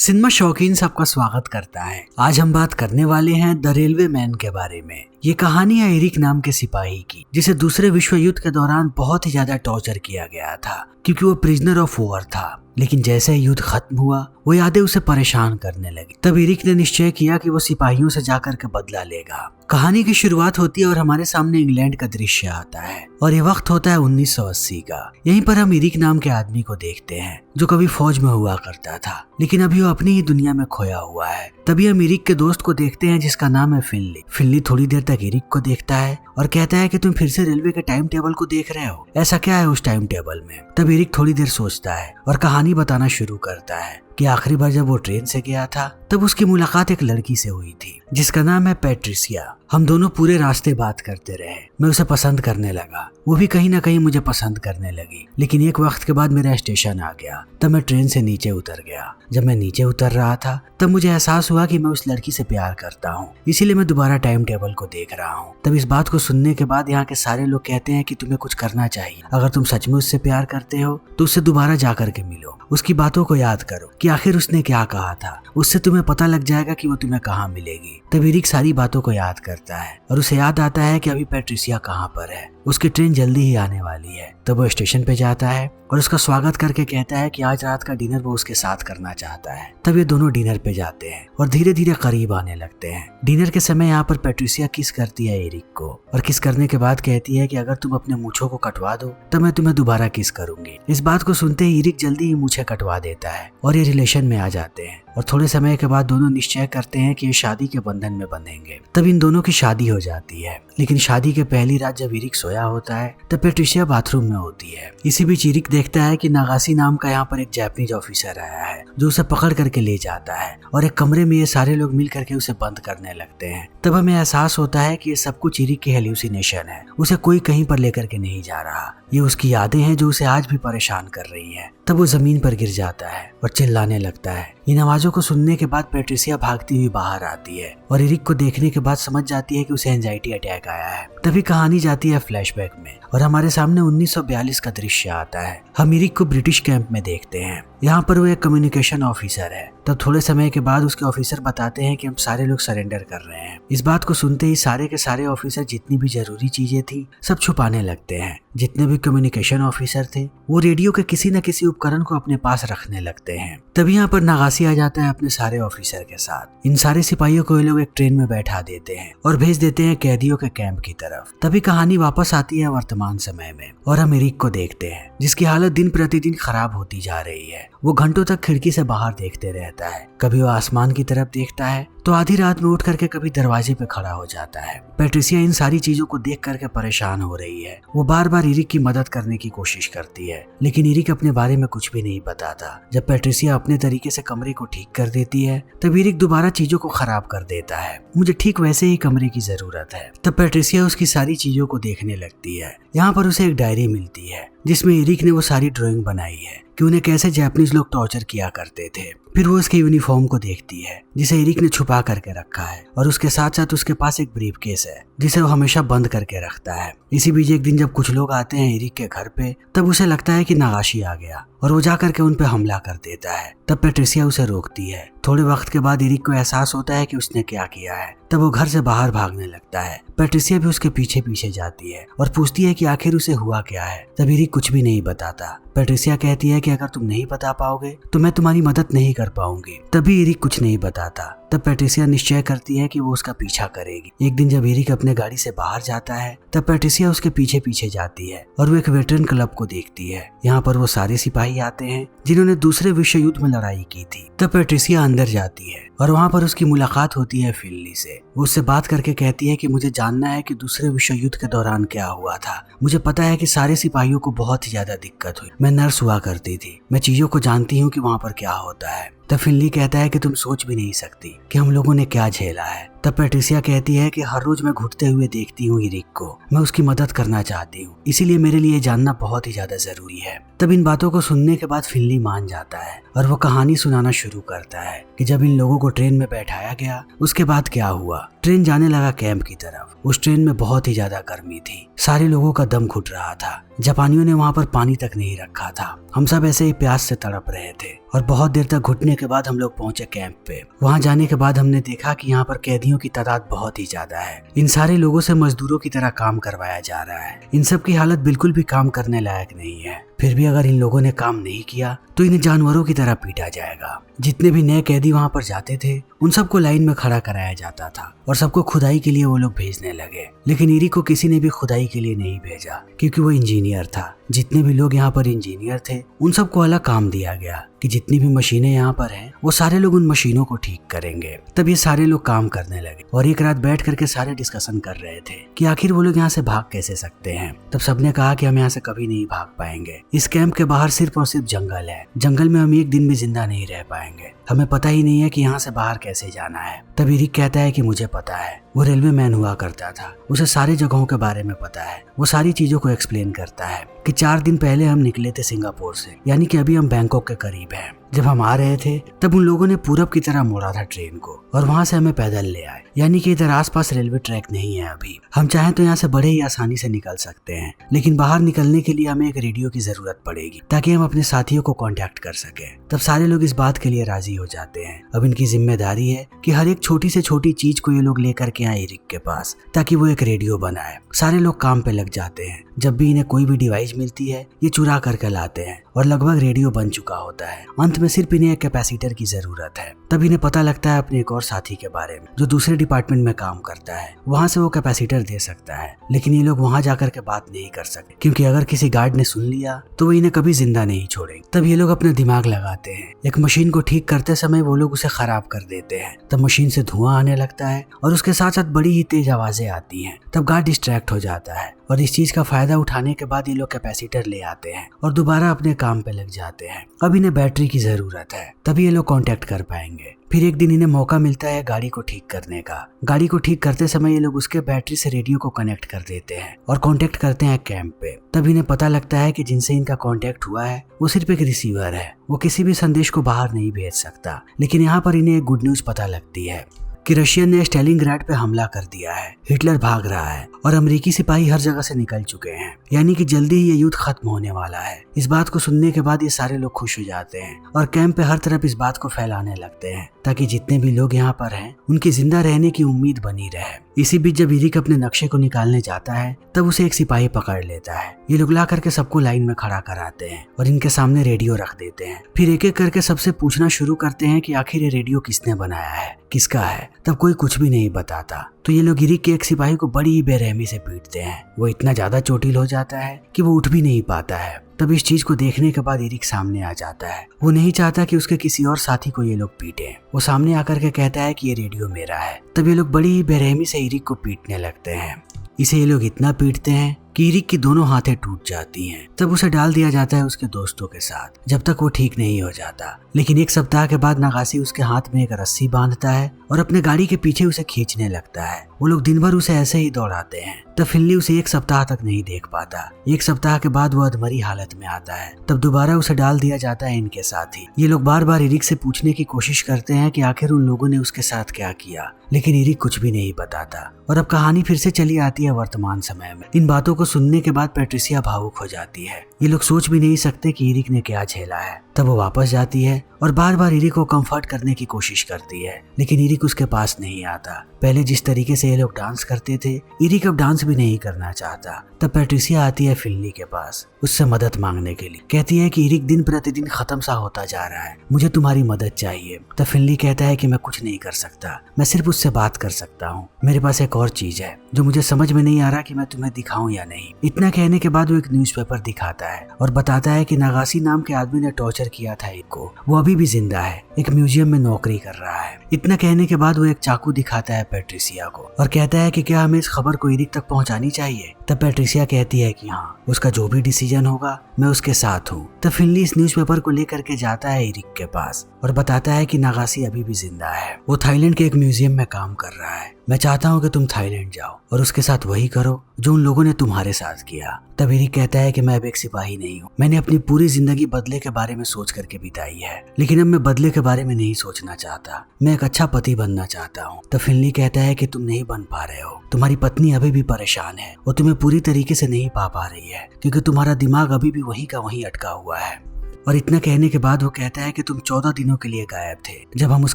Cinema शौकीन सबका स्वागत करता है। आज हम बात करने वाले हैं द रेलवे मैन के बारे में। ये कहानी है एरिक नाम के सिपाही की, जिसे दूसरे विश्व युद्ध के दौरान बहुत ही ज्यादा टॉर्चर किया गया था क्योंकि वो प्रिजनर ऑफ वॉर था। लेकिन जैसे युद्ध खत्म हुआ वो यादें उसे परेशान करने लगी। तब एरिक ने निश्चय किया कि वो सिपाहियों से जाकर के बदला लेगा। कहानी की शुरुआत होती है और हमारे सामने इंग्लैंड का दृश्य आता है और ये वक्त होता है 1980 का। यहीं पर हम एरिक नाम के आदमी को देखते हैं जो कभी फौज में हुआ करता था, लेकिन अभी वो अपनी ही दुनिया में खोया हुआ है। तभी हम एरिक के दोस्त को देखते हैं जिसका नाम है फिनली। फिनली थोड़ी देर तक एरिक को देखता है और कहता है कि तुम फिर से रेलवे के टाइम टेबल को देख रहे हो, ऐसा क्या है उस टाइम टेबल में। तब एरिक थोड़ी देर सोचता है और कहानी बताना शुरू करता है कि आखिरी बार जब वो ट्रेन से गया था तब उसकी मुलाकात एक लड़की से हुई थी जिसका नाम है पैट्रिसिया। हम दोनों पूरे रास्ते बात करते रहे। मैं उसे पसंद करने लगा, वो भी कहीं ना कहीं मुझे पसंद करने लगी। लेकिन एक वक्त के बाद मेरा स्टेशन आ गया, तब मैं ट्रेन से नीचे उतर गया। जब मैं नीचे उतर रहा था तब मुझे एहसास हुआ कि मैं उस लड़की से प्यार करता हूँ, इसीलिए मैं दोबारा टाइम टेबल को देख रहा हूँ। तब इस बात को सुनने के बाद यहाँ के सारे लोग कहते हैं कि तुम्हें कुछ करना चाहिए। अगर तुम सच में उससे प्यार करते हो तो उससे दोबारा जाकर के मिलो, उसकी बातों को याद करो कि आखिर उसने क्या कहा था, उससे तुम्हें पता लग जाएगा कि वो तुम्हें कहाँ मिलेगी। तब एरिक सारी बातों को याद करता है और उसे याद आता है कि अभी पैट्रिसिया कहाँ पर है, उसकी ट्रेन जल्दी ही आने वाली है। तब वो स्टेशन पे जाता है और उसका स्वागत करके कहता है कि आज रात का डिनर वो उसके साथ करना चाहता है। तब ये दोनों डिनर पे जाते हैं और धीरे धीरे करीब आने लगते हैं। डिनर के समय यहाँ पर पैट्रिसिया किस करती है एरिक को और किस करने के बाद कहती है कि अगर तुम अपने मूंछों को कटवा दो तो मैं तुम्हें दोबारा किस करूंगी। इस बात को सुनते ही एरिक जल्दी ही मूंछें कटवा देता है और ये रिलेशन में आ जाते हैं और थोड़े समय के बाद दोनों निश्चय करते हैं कि ये शादी के बंधन में बंधेंगे। तब इन दोनों की शादी हो जाती है। लेकिन शादी के पहली रात जब एरिक सोया होता है तब पैट्रिसिया बाथरूम में होती है। इसी बीच एरिक देखता है कि नागासी नाम का यहाँ पर एक जापानीज ऑफिसर आया है जो उसे पकड़ करके ले जाता है और एक कमरे में ये सारे लोग मिल करके उसे बंद करने लगते हैं। तब हमें एहसास होता है कि ये सब कुछ एरिक की हेल्यूसिनेशन है, उसे कोई कहीं पर लेकर के नहीं जा रहा। ये उसकी यादें हैं जो उसे आज भी परेशान कर रही हैं। तब वो जमीन पर गिर जाता है और चिल्लाने लगता है। इन आवाजों को सुनने के बाद पैट्रिसिया भागती हुई बाहर आती है और एरिक को देखने के बाद समझ जाती है कि उसे एंजाइटी अटैक आया है। तभी कहानी जाती है फ्लैशबैक में और हमारे सामने 1942 का दृश्य आता है। हम एरिक को ब्रिटिश कैंप में देखते हैं। यहाँ पर वो एक कम्युनिकेशन ऑफिसर है। तब थोड़े समय के बाद उसके ऑफिसर बताते हैं कि हम सारे लोग सरेंडर कर रहे हैं। इस बात को सुनते ही सारे के सारे ऑफिसर जितनी भी जरूरी चीजें थी सब छुपाने लगते हैं। जितने भी कम्युनिकेशन ऑफिसर थे वो रेडियो के किसी न किसी उपकरण को अपने पास रखने लगते हैं। तभी यहाँ पर नागासी आ जाता है अपने सारे ऑफिसर के साथ। इन सारे सिपाहियों को ये लोग एक ट्रेन में बैठा देते हैं और भेज देते हैं कैदियों के कैंप की तरफ। तभी कहानी वापस आती है वर्तमान समय में और हम एरिक को देखते हैं जिसकी हालत दिन प्रतिदिन खराब होती जा रही है। वो घंटों तक खिड़की से बाहर देखते रहता है, कभी वो आसमान की तरफ देखता है तो आधी रात में उठ करके कभी दरवाजे पे खड़ा हो जाता है। पैट्रिसिया इन सारी चीजों को देख करके परेशान हो रही है। वो बार बार एरिक की मदद करने की कोशिश करती है लेकिन एरिक अपने बारे में कुछ भी नहीं बताता। जब पैट्रिसिया अपने तरीके से कमरे को ठीक कर देती है तब एरिक दोबारा चीजों को खराब कर देता है। मुझे ठीक वैसे ही कमरे की जरूरत है। तब पैट्रिसिया उसकी सारी चीजों को देखने लगती है। यहाँ पर उसे एक डायरी मिलती है जिसमें एरिक ने वो सारी ड्राइंग बनाई है कि उन्हें कैसे जापानीज लोग टॉर्चर किया करते थे। फिर वो उसके यूनिफॉर्म को देखती है जिसे एरिक ने छुपा करके रखा है और उसके साथ साथ उसके पास एक ब्रीफकेस है जिसे वो हमेशा बंद करके रखता है। इसी बीच एक दिन जब कुछ लोग आते हैं एरिक के घर पे तब उसे लगता है कि नागाशी आ गया और वो जाकर के उन पे हमला कर देता है। तब पैट्रिसिया उसे रोकती है। थोड़े वक्त के बाद एरिक को एहसास होता है कि उसने क्या किया है। तब वो घर से बाहर भागने लगता है। पैट्रिसिया भी उसके पीछे पीछे जाती है और पूछती है कि आखिर उसे हुआ क्या है। तब एरिक कुछ भी नहीं बताता। पैट्रिसिया कहती है कि अगर तुम नहीं बता पाओगे तो मैं तुम्हारी मदद नहीं कर पाऊंगी। तभी एरिक कुछ नहीं बताता। तब पैट्रिसिया निश्चय करती है कि वो उसका पीछा करेगी। एक दिन जब एरिक अपने गाड़ी से बाहर जाता है तब पैट्रिसिया उसके पीछे पीछे जाती है और वो एक वेटरन क्लब को देखती है। यहाँ पर वो सारे सिपाही आते हैं जिन्होंने दूसरे विश्व युद्ध में लड़ाई की थी। तब पैट्रिसिया अंदर जाती है और वहाँ पर उसकी मुलाकात होती है फिनली से। वो उससे बात करके कहती है कि मुझे जानना है कि दूसरे विश्व युद्ध के दौरान क्या हुआ था। मुझे पता है कि सारे सिपाहियों को बहुत ही ज्यादा दिक्कत हुई। मैं नर्स हुआ करती थी, मैं चीजों को जानती हूँ कि वहाँ पर क्या होता है। तब फिनली कहता है कि तुम सोच भी नहीं सकती कि हम लोगों ने क्या झेला है। तब पैट्रिसिया कहती है कि हर रोज मैं घुटते हुए देखती हूँ एरिक को, मैं उसकी मदद करना चाहती हूँ, इसीलिए मेरे लिए जानना बहुत ही ज्यादा जरूरी है। तब इन बातों को सुनने के बाद फिनली मान जाता है और वो कहानी सुनाना शुरू करता है कि जब इन लोगों को ट्रेन में बैठाया गया उसके बाद क्या हुआ। ट्रेन जाने लगा कैंप की तरफ। उस ट्रेन में बहुत ही ज्यादा गर्मी थी, सारे लोगों का दम घुट रहा था। जापानियों ने वहाँ पर पानी तक नहीं रखा था। हम सब ऐसे ही प्यास से तड़प रहे थे और बहुत देर तक घुटने होने के बाद हम लोग पहुंचे कैंप पे। वहां जाने के बाद हमने देखा कि यहाँ पर कैदियों की तादाद बहुत ही ज्यादा है। इन सारे लोगों से मजदूरों की तरह काम करवाया जा रहा है। इन सब की हालत बिल्कुल भी काम करने लायक नहीं है। फिर भी अगर इन लोगों ने काम नहीं किया तो इन्हें जानवरों की तरह पीटा जाएगा। जितने भी नए कैदी वहां पर जाते थे उन सबको लाइन में खड़ा कराया जाता था और सबको खुदाई के लिए वो लोग भेजने लगे। लेकिन इरिक को किसी ने भी खुदाई के लिए नहीं भेजा क्योंकि वो इंजीनियर था। जितने भी लोग यहाँ पर इंजीनियर थे उन सबको अलग काम दिया गया कि जितनी भी मशीनें यहाँ पर हैं वो सारे लोग उन मशीनों को ठीक करेंगे। तब ये सारे लोग काम करने लगे और एक रात बैठ करके सारे डिस्कशन कर रहे थे कि आखिर वो लोग यहाँ से भाग कैसे सकते हैं। तब सबने कहा कि हम यहाँ से कभी नहीं भाग पाएंगे। इस कैंप के बाहर सिर्फ और सिर्फ जंगल है। जंगल में हम एक दिन भी जिंदा नहीं रह पाएंगे। हमें पता ही नहीं है कि यहाँ से बाहर कैसे जाना है। तब इरिक कहता है कि मुझे पता है। वो रेलवे मैन हुआ करता था, उसे सारी जगहों के बारे में पता है। वो सारी चीजों को एक्सप्लेन करता है कि 4 दिन पहले हम निकले थे सिंगापुर से, यानी कि अभी हम बैंकॉक के करीब हैं। जब हम आ रहे थे तब उन लोगों ने पूरब की तरह मोड़ा था ट्रेन को और वहां से हमें पैदल ले आए, यानी कि इधर आसपास रेलवे ट्रैक नहीं है अभी। हम चाहें तो यहाँ से बड़े ही आसानी से निकल सकते हैं, लेकिन बाहर निकलने के लिए हमें एक रेडियो की जरूरत पड़ेगी ताकि हम अपने साथियों को कांटेक्ट कर सके। तब सारे लोग इस बात के लिए राजी हो जाते हैं। अब इनकी जिम्मेदारी है कि हर एक छोटी से छोटी चीज को ये लोग लेकर के आए इरिक के पास ताकि वो एक रेडियो बनाए। सारे लोग काम पे लग जाते हैं। जब भी इन्हें कोई भी डिवाइस मिलती है ये चुरा करके लाते हैं और लगभग रेडियो बन चुका होता है। अंत में सिर्फ इन्हें एक कैपेसिटर की जरूरत है। तब इन्हें पता लगता है अपने एक और साथी के बारे में जो दूसरे डिपार्टमेंट में काम करता है। वहां से वो कैपेसिटर दे सकता है, लेकिन ये लोग वहां जाकर के बात नहीं कर सकते क्योंकि अगर किसी गार्ड ने सुन लिया तो वो इन्हें कभी जिंदा नहीं छोड़ेंगे। तब ये लोग अपना दिमाग लगाते हैं। एक मशीन को ठीक करते समय वो लोग उसे खराब कर देते हैं। तब मशीन से धुआं आने लगता है और उसके साथ साथ बड़ी ही तेज आवाजें आती हैं। तब गार्ड डिस्ट्रैक्ट हो जाता है और इस चीज का फायदा उठाने के बाद ये लोग कैपेसिटर ले आते हैं और दोबारा अपने काम पे लग जाते हैं। अब इन्हें बैटरी की जरूरत है, तभी ये लोग कांटेक्ट कर पाएंगे। फिर एक दिन इन्हें मौका मिलता है गाड़ी को ठीक करने का। गाड़ी को ठीक करते समय ये लोग उसके बैटरी से रेडियो को कनेक्ट कर देते हैं और कांटेक्ट करते हैं कैंप पे। तब इन्हें पता लगता है कि जिनसे इनका कांटेक्ट हुआ है वो सिर्फ एक रिसीवर है। वो किसी भी संदेश को बाहर नहीं भेज सकता। लेकिन यहाँ पर इन्हें एक गुड न्यूज पता लगती है कि रशियन ने स्टालिनग्राड पे हमला कर दिया है। हिटलर भाग रहा है और अमेरिकी सिपाही हर जगह से निकल चुके हैं, यानी कि जल्दी ही ये युद्ध खत्म होने वाला है। इस बात को सुनने के बाद ये सारे लोग खुश हो जाते हैं और कैंप पे हर तरफ इस बात को फैलाने लगते हैं ताकि जितने भी लोग यहाँ पर हैं उनकी जिंदा रहने की उम्मीद बनी रहे। इसी बीच जब इरिक अपने नक्शे को निकालने जाता है तब उसे एक सिपाही पकड़ लेता है। ये लोग ला करके सबको लाइन में खड़ा कराते हैं और इनके सामने रेडियो रख देते हैं। फिर एक एक करके सबसे पूछना शुरू करते हैं कि आखिर ये रेडियो किसने बनाया है, किसका है। तब कोई कुछ भी नहीं बताता तो ये लोग इरिक के एक सिपाही को बड़ी ही बेरहमी से पीटते हैं। वो इतना ज्यादा चोटिल हो जाता है कि वो उठ भी नहीं पाता है। तब इस चीज को देखने के बाद इरिक सामने आ जाता है। वो नहीं चाहता कि उसके किसी और साथी को ये लोग पीटे। वो सामने आकर के कहता है कि ये रेडियो मेरा है। तब ये लोग बड़ी ही बेरहमी से इरिक को पीटने लगते हैं। इसे ये लोग इतना पीटते हैं कि इरिक की दोनों हाथें टूट जाती हैं। तब उसे डाल दिया जाता है उसके दोस्तों के साथ जब तक वो ठीक नहीं हो जाता। लेकिन एक सप्ताह के बाद नागासी उसके हाथ में एक रस्सी बांधता है और अपने गाड़ी के पीछे उसे खींचने लगता है। वो लोग दिन भर उसे ऐसे ही दौड़ाते हैं। तब फिनली उसे एक सप्ताह तक नहीं देख पाता। एक सप्ताह के बाद वो अधमरी हालत में आता है। तब दोबारा उसे डाल दिया जाता है इनके साथ ही। ये लोग बार बार इरिक से पूछने की कोशिश करते हैं कि आखिर उन लोगों ने उसके साथ क्या किया, लेकिन इरिक कुछ भी नहीं बताता। और अब कहानी फिर से चली आती है वर्तमान समय में। इन बातों को सुनने के बाद पैट्रिसिया भावुक हो जाती है। ये लोग सोच भी नहीं सकते कि इरिक ने क्या झेला है। तब वो वापस जाती है और बार बार इरिक को कंफर्ट करने की कोशिश करती है, लेकिन इरिक उसके पास नहीं आता। पहले जिस तरीके से ये लोग डांस करते थे इरिक अब डांस भी नहीं करना चाहता। तब पैट्रिसिया आती है फिनली के पास उससे मदद मांगने के लिए। कहती है कि इरिक दिन प्रतिदिन खत्म सा होता जा रहा है, मुझे तुम्हारी मदद चाहिए। तब फिनली कहता है कि मैं कुछ नहीं कर सकता, मैं सिर्फ उससे बात कर सकता हूँ। मेरे पास एक और चीज है जो मुझे समझ में नहीं आ रहा कि मैं तुम्हें दिखाऊं या नहीं। इतना कहने के बाद वो एक न्यूज़पेपर दिखाता है और बताता है कि नागासी नाम के आदमी ने टॉर्चर किया था एक को, वो अभी भी जिंदा है, एक म्यूजियम में नौकरी कर रहा है। इतना कहने के बाद वो एक चाकू दिखाता है पैट्रिसिया को और कहता है कि क्या हमें इस खबर को इरिक तक पहुंचानी चाहिए। तब पैट्रिसिया कहती है कि हाँ, उसका जो भी डिसीजन होगा मैं उसके साथ हूँ। तब फिनली इस न्यूज़पेपर को लेकर के जाता है इरिक के पास और बताता है कि नागासी अभी भी जिंदा है, वो थाईलैंड के एक म्यूजियम में काम कर रहा है। मैं चाहता हूँ कि तुम थाईलैंड जाओ और उसके साथ वही करो जो उन लोगों ने तुम्हारे साथ किया। तब इरिक कहता है कि मैं अब एक सिपाही नहीं हूँ, मैंने अपनी पूरी जिंदगी बदले के बारे में सोच करके बिताई है, लेकिन अब मैं बदले के बारे में नहीं सोचना चाहता, मैं एक अच्छा पति बनना चाहता हूँ। तब फिनली कहता है कि तुम नहीं बन पा रहे हो, तुम्हारी पत्नी अभी भी परेशान है, वो तुम्हें पूरी तरीके से नहीं पा रही है क्योंकि तुम्हारा दिमाग अभी भी वहीं का वहीं अटका हुआ है। और इतना कहने के बाद वो कहता है कि तुम 14 दिनों के लिए गायब थे जब हम उस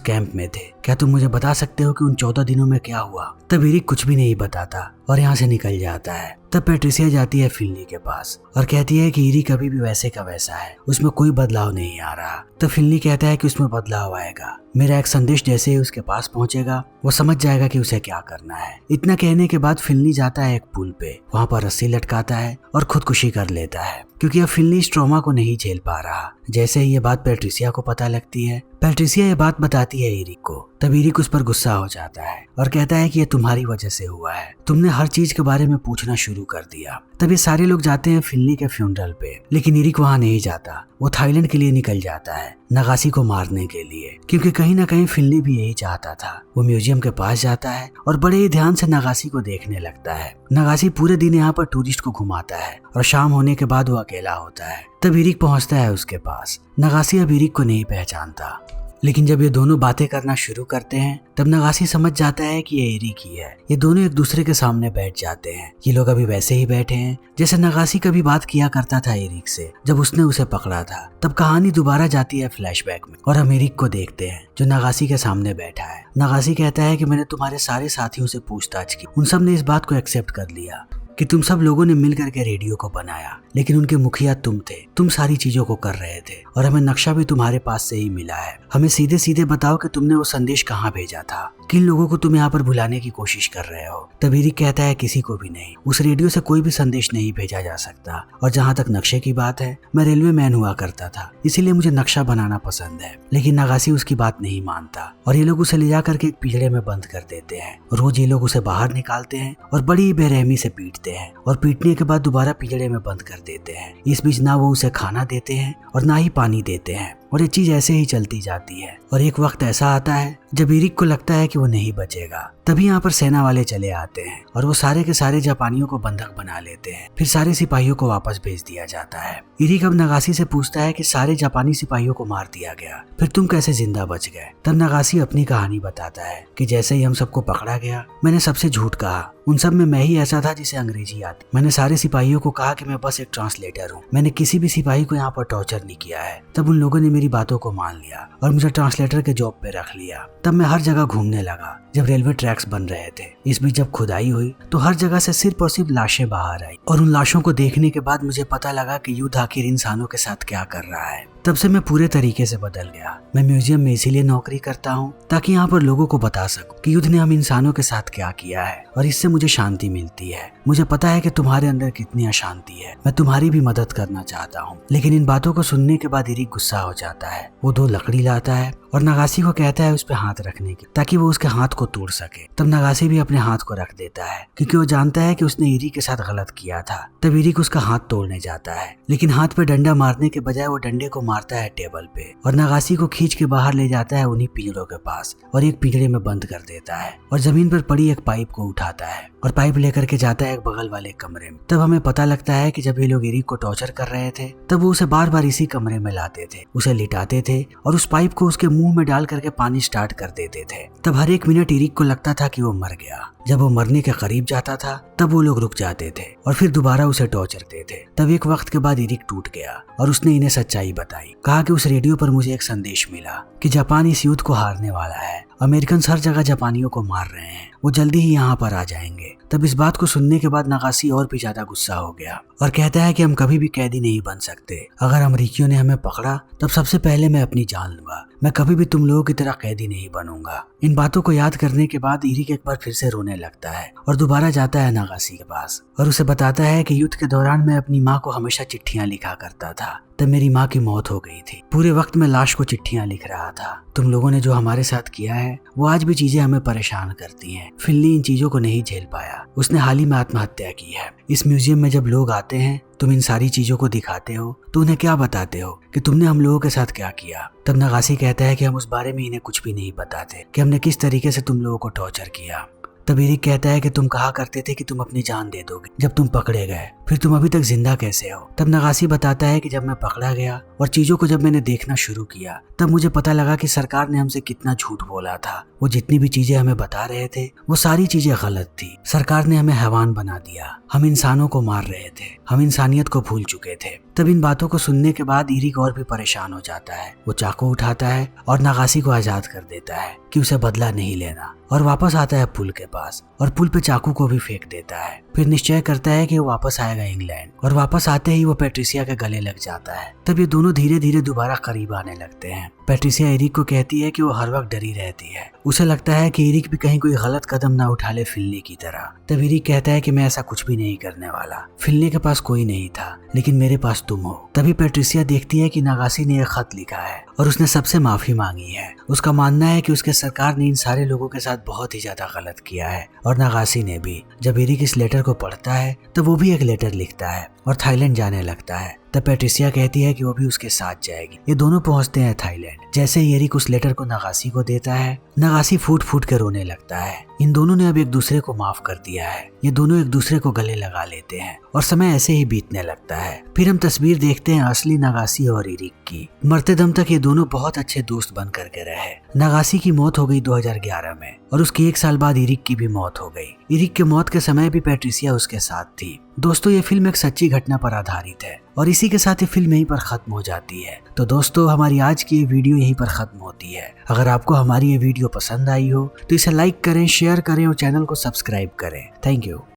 कैंप में थे। क्या तुम मुझे बता सकते हो कि उन 14 दिनों में क्या हुआ? तब इरिक कुछ भी नहीं बताता और यहाँ से निकल जाता है। तब पैट्रिसिया जाती है फिनली के पास और कहती है कि इरिक अभी भी वैसे का वैसा है, उसमें कोई बदलाव नहीं आ रहा। तब फिनली कहता है कि उसमें बदलाव आएगा, मेरा एक संदेश जैसे ही उसके पास पहुंचेगा वो समझ जाएगा कि उसे क्या करना है। इतना कहने के बाद फिनली जाता है एक पुल पे, वहाँ पर रस्सी लटकाता है और खुदकुशी कर लेता है क्योंकि अब फिनली इस ट्रॉमा को नहीं झेल पा रहा। जैसे ही ये बात पैट्रिसिया को पता लगती है, पैट्रिसिया ये बात बताती है इरिक को। तब इरिक उस पर गुस्सा हो जाता है और कहता है कि ये तुम्हारी वजह से हुआ है, तुमने हर चीज के बारे में पूछना शुरू कर दिया। तब ये सारे लोग जाते हैं फिनली के फ्यूनरल पे, लेकिन इरिक वहाँ नहीं जाता। वो थाईलैंड के लिए निकल जाता है नगासी को मारने के लिए, क्योंकि कहीं ना कहीं फिनली भी यही चाहता था। वो म्यूजियम के पास जाता है और बड़े ही ध्यान से नगासी को देखने लगता है। नगासी पूरे दिन यहाँ पर टूरिस्ट को घुमाता है और शाम होने के बाद वो अकेला होता है। तब इरिक पहुंचता है उसके पास। नगासी अब इरिक को नहीं पहचानता, लेकिन जब ये दोनों बातें करना शुरू करते हैं तब नगासी समझ जाता है कि ये इरिक ही है। ये दोनों एक दूसरे के सामने बैठ जाते हैं। ये लोग अभी वैसे ही बैठे हैं जैसे नगासी कभी बात किया करता था इरिक से जब उसने उसे पकड़ा था। तब कहानी दोबारा जाती है फ्लैशबैक में और हम इरिक को देखते हैं जो नगासी के सामने बैठा है। नगासी कहता है कि मैंने तुम्हारे सारे साथियों से पूछताछ की, उन सब ने इस बात को एक्सेप्ट कर लिया कि तुम सब लोगों ने मिल करके रेडियो को बनाया, लेकिन उनके मुखिया तुम थे, तुम सारी चीजों को कर रहे थे और हमें नक्शा भी तुम्हारे पास से ही मिला है। हमें सीधे सीधे बताओ कि तुमने वो संदेश कहाँ भेजा था, किन लोगों को तुम यहाँ पर भुलाने की कोशिश कर रहे हो। तब इरिक कहता है किसी को भी नहीं, उस रेडियो से कोई भी संदेश नहीं भेजा जा सकता। और जहाँ तक नक्शे की बात है, मैं रेलवे मैन हुआ करता था, इसीलिए मुझे नक्शा बनाना पसंद है। लेकिन नगासी उसकी बात नहीं मानता और ये लोग उसे ले जा करके एक पिंजरे में बंद कर देते हैं। रोज ये लोग उसे बाहर निकालते हैं और बड़ी बेरहमी से पीटते हैं और पीटने के बाद दोबारा पिंजरे में बंद कर देते हैं। इस बीच ना वो उसे खाना देते हैं और ना ही पानी देते हैं और ये चीज ऐसे ही चलती जाती है। और एक वक्त ऐसा आता है जब इरिक को लगता है कि वो नहीं बचेगा। तभी यहाँ पर सेना वाले चले आते हैं और वो सारे के सारे जापानियों को बंधक बना लेते हैं। फिर सारे सिपाहियों को वापस भेज दिया जाता है। इरिक अब नगासी से पूछता है कि सारे जापानी सिपाहियों को मार दिया गया, फिर तुम कैसे जिंदा बच गए? तब नगासी अपनी कहानी बताता है कि जैसे ही हम सबको पकड़ा गया, मैंने सबसे झूठ कहा। उन सब में मैं ही ऐसा था जिसे अंग्रेजी आती। मैंने सारे सिपाहियों को कहा कि मैं बस एक ट्रांसलेटर हूँ, मैंने किसी भी सिपाही को यहाँ पर टॉर्चर नहीं किया है। तब उन लोगों ने मेरी बातों को मान लिया और मुझे ट्रांसलेटर के जॉब पे रख लिया। तब मैं हर जगह घूमने लगा जब रेलवे ट्रैक्स बन रहे थे। इस बीच जब खुदाई हुई तो हर जगह से सिर्फ और सिर्फ लाशें बाहर आई और उन लाशों को देखने के बाद मुझे पता लगा कि युद्ध आखिर इंसानों के साथ क्या कर रहा है। तब से मैं पूरे तरीके से बदल गया। मैं म्यूजियम में इसीलिए नौकरी करता हूँ ताकि यहाँ पर लोगों को बता सकूं कि युद्ध ने हम इंसानों के साथ क्या किया है और इससे मुझे शांति मिलती है। मुझे पता है कि तुम्हारे अंदर कितनी अशांति है, मैं तुम्हारी भी मदद करना चाहता हूँ। लेकिन इन बातों को सुनने के बाद इरिक गुस्सा हो जाता है। वो 2 लकड़ी लाता है और नगासी को कहता है उस पे हाथ रखने की ताकि वो उसके हाथ को तोड़ सके। तब नगासी भी अपने हाथ को रख देता है क्योंकि वो जानता है कि उसने इरिक के साथ गलत किया था। तब इरिक उसका हाथ तोड़ने जाता है, लेकिन हाथ पे डंडा मारने के बजाय वो डंडे को मारता है टेबल पे और नगासी को खींच के बाहर ले जाता है उन्हीं पिंजरों के पास और एक पिंजरे में बंद कर देता है और जमीन पर पड़ी एक पाइप को उठाता है और पाइप लेकर के जाता है एक बगल वाले कमरे में। तब हमें पता लगता है कि जब ये लोग इरिक को टॉर्चर कर रहे थे तब वो उसे बार बार इसी कमरे में लाते थे, उसे लिटाते थे और उस पाइप को उसके मुंह में डाल करके पानी स्टार्ट कर देते थे। तब हर एक मिनट इरिक को लगता था कि वो मर गया। जब वो मरने के करीब जाता था तब वो लोग रुक जाते थे और फिर दोबारा उसे टॉर्चर थे। तब एक वक्त के बाद इरिक टूट गया और उसने इन्हें सच्चाई बताई। कहा कि उस रेडियो पर मुझे एक संदेश मिला कि जापान इस युद्ध को हारने वाला है, अमेरिकन हर जगह जापानियों को मार रहे हैं, वो जल्दी ही यहाँ पर आ जाएंगे। तब इस बात को सुनने के बाद नगासी और भी ज्यादा गुस्सा हो गया और कहता है कि हम कभी भी कैदी नहीं बन सकते। अगर अमरीकियों ने हमें पकड़ा तब सबसे पहले मैं अपनी जान लूंगा, मैं कभी भी तुम लोगों की तरह कैदी नहीं बनूंगा। इन बातों को याद करने के बाद इरिक एक बार फिर से रोने लगता है और दोबारा जाता है नगासी के पास और उसे बताता है कि युद्ध के दौरान मैं अपनी माँ को हमेशा चिट्ठियां लिखा करता था। तब मेरी माँ की मौत हो गई थी। पूरे वक्त मैं लाश को चिट्ठियां लिख रहा था। तुम लोगों ने जो हमारे साथ किया है वो आज भी चीजें हमें परेशान करती हैं। फिनली इन चीजों को नहीं झेल पाया, उसने हाल ही में आत्महत्या की है। इस म्यूजियम में जब लोग आते हैं तुम इन सारी चीजों को दिखाते हो तो उन्हें क्या बताते हो कि तुमने हम लोगों के साथ क्या किया? तब नगासी कहता है कि हम उस बारे में इन्हें कुछ भी नहीं बताते कि हमने किस तरीके से तुम लोगों को टॉर्चर किया। तब इरिक कहता है कि तुम कहा करते थे कि तुम अपनी जान दे दोगे जब तुम पकड़े गए, फिर तुम अभी तक जिंदा कैसे हो? तब नगासी बताता है कि जब मैं पकड़ा गया और चीजों को जब मैंने देखना शुरू किया तब मुझे पता लगा कि सरकार ने हमसे कितना झूठ बोला था। वो जितनी भी चीजें हमें बता रहे थे वो सारी चीजें गलत थी। सरकार ने हमें हैवान बना दिया, हम इंसानों को मार रहे थे, हम इंसानियत को भूल चुके थे। तब इन बातों को सुनने के बाद इरिक और भी परेशान हो जाता है। वो चाकू उठाता है और नागासी को आजाद कर देता है कि उसे बदला नहीं लेना, और वापस आता है पुल के पास और पुल पे चाकू को भी फेंक देता है। फिर निश्चय करता है कि वो वापस आएगा इंग्लैंड, और वापस आते ही वो पैट्रिसिया के गले लग जाता है। तब ये दोनों धीरे धीरे दोबारा करीब आने लगते हैं। पैट्रिसिया इरिक को कहती है कि वो हर वक्त डरी रहती है। उसे लगता है कि इरिक भी कहीं कोई गलत कदम ना उठा ले फिलनी की तरह। तब इरिक कहता है कि मैं ऐसा कुछ भी नहीं करने वाला, फिलनी के पास कोई नहीं था, लेकिन मेरे पास तुम हो। तभी पैट्रिसिया देखती है कि नागासी ने एक खत लिखा है और उसने सबसे माफी मांगी है। उसका मानना है कि उसके सरकार ने इन सारे लोगों के साथ बहुत ही ज्यादा गलत किया है, और नागासी ने भी। जब इरिक इस लेटर को पढ़ता है तब वो भी एक लेटर लिखता है और थाईलैंड जाने लगता है। तब पैट्रिसिया कहती है कि वो भी उसके साथ जाएगी। ये दोनों पहुंचते हैं थाईलैंड। जैसे ही इरिक उस लेटर को नागासी को देता है, नागासी फूट फूट के रोने लगता है। इन दोनों ने अब एक दूसरे को माफ कर दिया है। ये दोनों एक दूसरे को गले लगा लेते हैं और समय ऐसे ही बीतने लगता है। फिर हम तस्वीर देखते हैं असली नागासी और इरिक की। मरते दम तक ये दोनों बहुत अच्छे दोस्त बन करके रहे। नागासी की मौत हो गई 2011 में, और उसके 1 साल बाद इरिक की भी मौत हो गई। इरिक के मौत के समय भी पैट्रिसिया उसके साथ थी। दोस्तों, ये फिल्म एक सच्ची घटना पर आधारित है, और इसी के साथ ये फिल्म यहीं पर खत्म हो जाती है। तो दोस्तों, हमारी आज की ये वीडियो यहीं पर खत्म होती है। अगर आपको हमारी ये वीडियो पसंद आई हो तो इसे लाइक करें, शेयर करें और चैनल को सब्सक्राइब करें। Thank you.